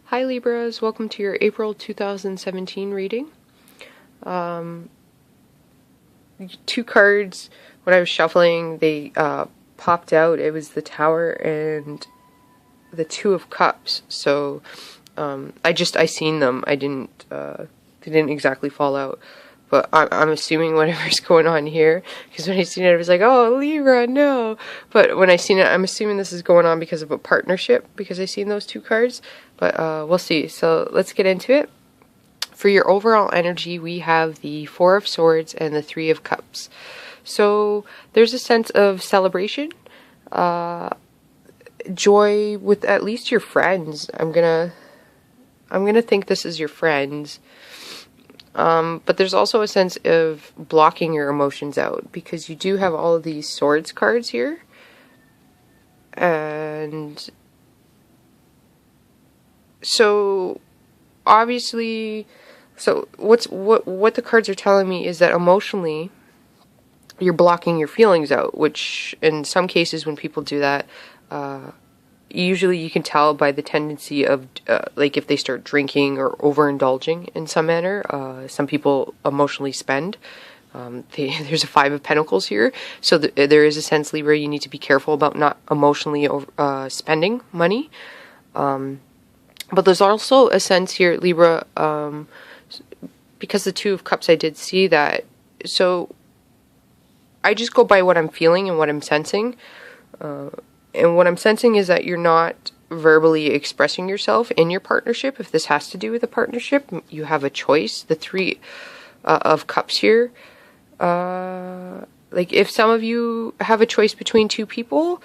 Hi Libras, welcome to your April 2017 reading. Two cards, when I was shuffling, they popped out. It was the Tower and the Two of Cups. So I seen them. They didn't exactly fall out. But I'm assuming whatever's going on here, because when I seen it, I was like, oh, Libra, no. But when I seen it, I'm assuming this is going on because of a partnership, because I seen those two cards. But we'll see. So let's get into it. For your overall energy, we have the Four of Swords and the Three of Cups. So there's a sense of celebration, joy with at least your friends. I'm gonna think this is your friends. But there's also a sense of blocking your emotions out, because you do have all of these swords cards here. And so obviously, what the cards are telling me is that emotionally you're blocking your feelings out, which in some cases when people do that, usually you can tell by the tendency of, like if they start drinking or overindulging in some manner. Some people emotionally spend. There's a Five of Pentacles here. So there is a sense, Libra, you need to be careful about not emotionally spending money. But there's also a sense here, Libra, because the Two of Cups, I did see that. So I just go by what I'm feeling and what I'm sensing. And what I'm sensing is that you're not verbally expressing yourself in your partnership. If this has to do with a partnership, you have a choice. The Three of Cups here. Like if some of you have a choice between two people,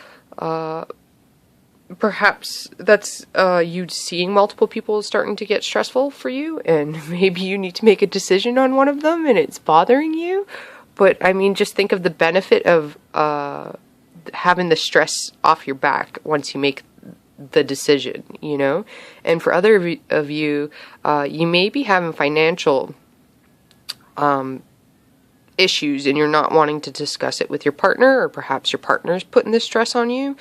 perhaps that's you seeing multiple people is starting to get stressful for you, and maybe you need to make a decision on one of them and it's bothering you. But I mean, just think of the benefit of having the stress off your back once you make the decision, you know? And for other of you, you may be having financial issues and you're not wanting to discuss it with your partner, or perhaps your partner is putting the stress on you.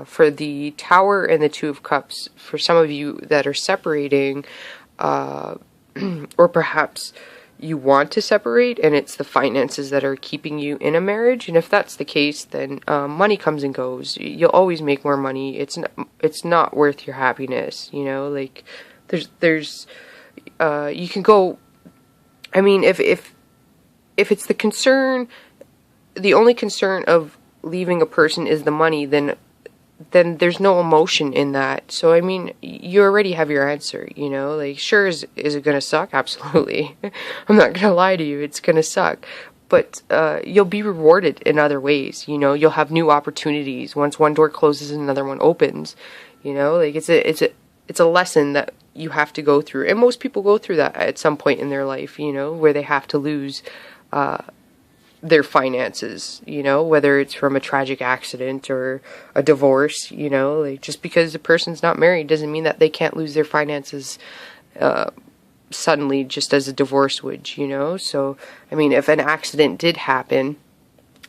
For the Tower and the Two of Cups, for some of you that are separating, or perhaps you want to separate and it's the finances that are keeping you in a marriage. And if that's the case, then money comes and goes. You'll always make more money. It's not worth your happiness, you know? Like there's you can go, I mean, if it's the concern, the only concern of leaving a person is the money, then there's no emotion in that. So, I mean, you already have your answer, you know? Like, sure, is it going to suck? Absolutely. I'm not going to lie to you. It's going to suck. But you'll be rewarded in other ways, you know? You'll have new opportunities. Once one door closes, another one opens, you know? Like, it's a lesson that you have to go through. And most people go through that at some point in their life, you know, where they have to lose their finances, you know, whether it's from a tragic accident or a divorce, you know, like just because the person's not married doesn't mean that they can't lose their finances suddenly, just as a divorce would, you know. So, I mean, if an accident did happen,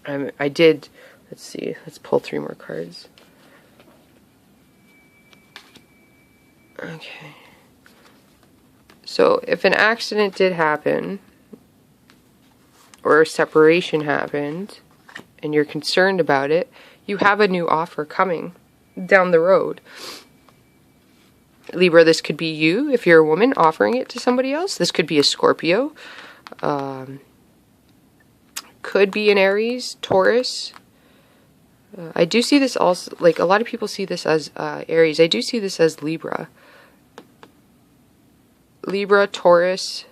let's see, let's pull 3 more cards. Okay. So, if an accident did happen, or a separation happened, and you're concerned about it, you have a new offer coming down the road. Libra, this could be you, if you're a woman, offering it to somebody else. This could be a Scorpio. Could be an Aries, Taurus. I do see this also, like a lot of people see this as Aries. I do see this as Libra. Libra, Taurus.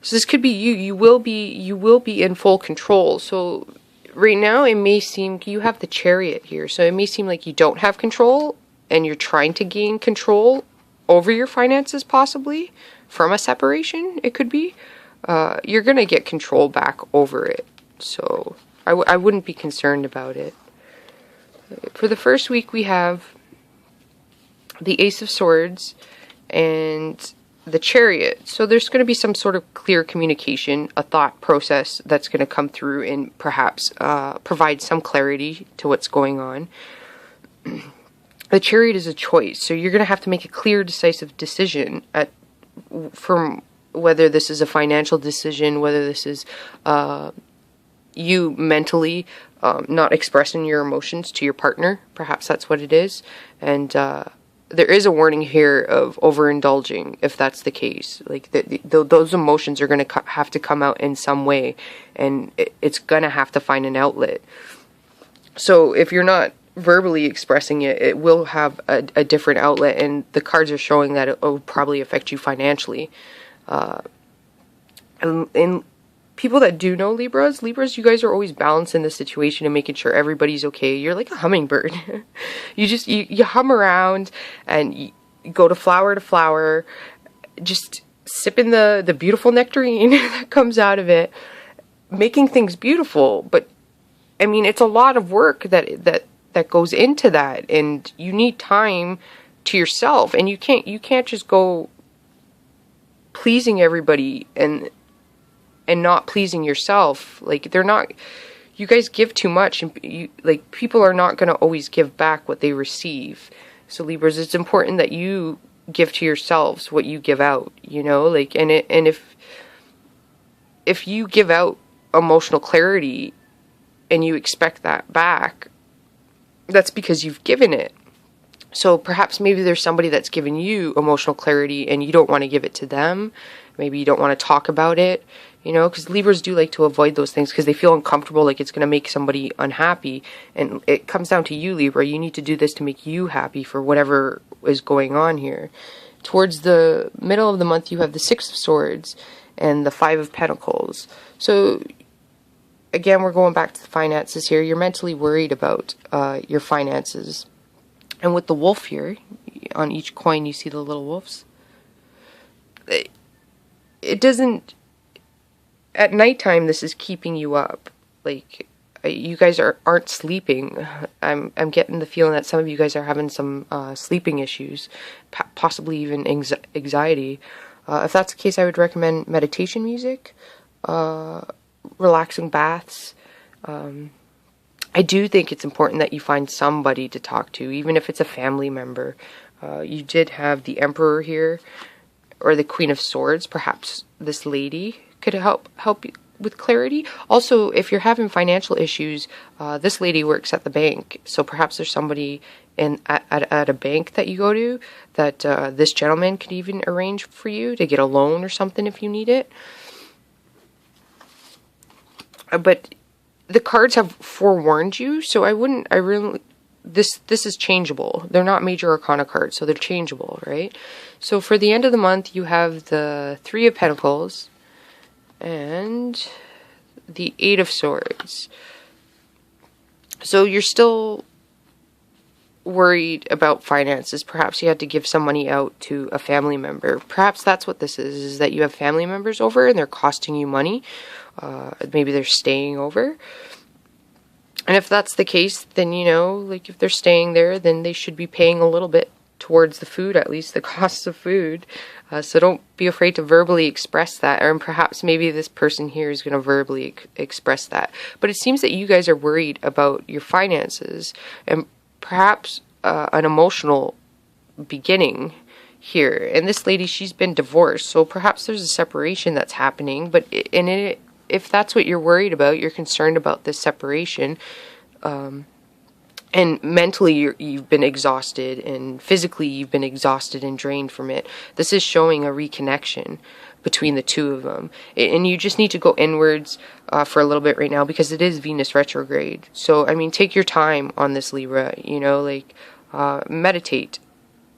So this could be you. You will be in full control. So right now it may seem you have the Chariot here. So it may seem like you don't have control and you're trying to gain control over your finances, possibly from a separation. It could be. You're going to get control back over it. So I wouldn't be concerned about it. For the first week we have the Ace of Swords and the Chariot. So there's going to be some sort of clear communication, a thought process that's going to come through and perhaps provide some clarity to what's going on. the Chariot is a choice. So you're going to have to make a clear, decisive decision from whether this is a financial decision, whether this is you mentally not expressing your emotions to your partner. Perhaps that's what it is. And there is a warning here of overindulging if that's the case. Like those emotions are going to have to come out in some way, and it's going to have to find an outlet. So if you're not verbally expressing it, it will have a different outlet, and the cards are showing that it will probably affect you financially. And people that do know Libras, you guys are always balancing the situation and making sure everybody's okay. You're like a hummingbird. you hum around and you go to flower, just sipping the beautiful nectarine that comes out of it, making things beautiful. But I mean, it's a lot of work that goes into that, and you need time to yourself, and you can't just go pleasing everybody and not pleasing yourself. Like, you guys give too much, and people are not going to always give back what they receive. So Libras, it's important that you give to yourselves what you give out, and if you give out emotional clarity and you expect that back, that's because you've given it. So perhaps maybe there's somebody that's given you emotional clarity and you don't want to give it to them. Maybe you don't want to talk about it, because Libras do like to avoid those things because they feel uncomfortable, like it's going to make somebody unhappy. And it comes down to you, Libra. You need to do this to make you happy for whatever is going on here. Towards the middle of the month, you have the Six of Swords and the Five of Pentacles. So again, we're going back to the finances here. You're mentally worried about your finances. And with the wolf here, on each coin you see the little wolves. It doesn't... At nighttime, this is keeping you up. Like, you guys aren't sleeping. I'm getting the feeling that some of you guys are having some sleeping issues, possibly even anxiety. If that's the case, I would recommend meditation music, relaxing baths. I do think it's important that you find somebody to talk to, even if it's a family member. You did have the Emperor here, or the Queen of Swords. Perhaps this lady could help you with clarity. Also, if you're having financial issues, this lady works at the bank, so perhaps there's somebody at a bank that you go to that this gentleman could even arrange for you to get a loan or something if you need it. But the cards have forewarned you, so this is changeable. They're not major arcana cards, so they're changeable, right? So for the end of the month, you have the Three of Pentacles and the Eight of Swords. So you're still worried about finances. Perhaps you had to give some money out to a family member. Perhaps that's what this is that you have family members over and they're costing you money. Maybe they're staying over. And if that's the case, then, if they're staying there, then they should be paying a little bit towards the food, at least the costs of food. So don't be afraid to verbally express that. Or perhaps maybe this person here is going to verbally express that. But it seems that you guys are worried about your finances and perhaps an emotional beginning here. And this lady, she's been divorced. So perhaps there's a separation that's happening. But if that's what you're worried about, you're concerned about this separation, and mentally you've been exhausted, and physically you've been exhausted and drained from it, this is showing a reconnection between the two of them. And you just need to go inwards for a little bit right now, because it is Venus retrograde. So, I mean, take your time on this, Libra, meditate.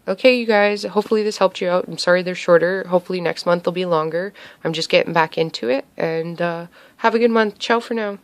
Okay, you guys, hopefully this helped you out. I'm sorry they're shorter. Hopefully next month they'll be longer. I'm just getting back into it. And have a good month. Ciao for now.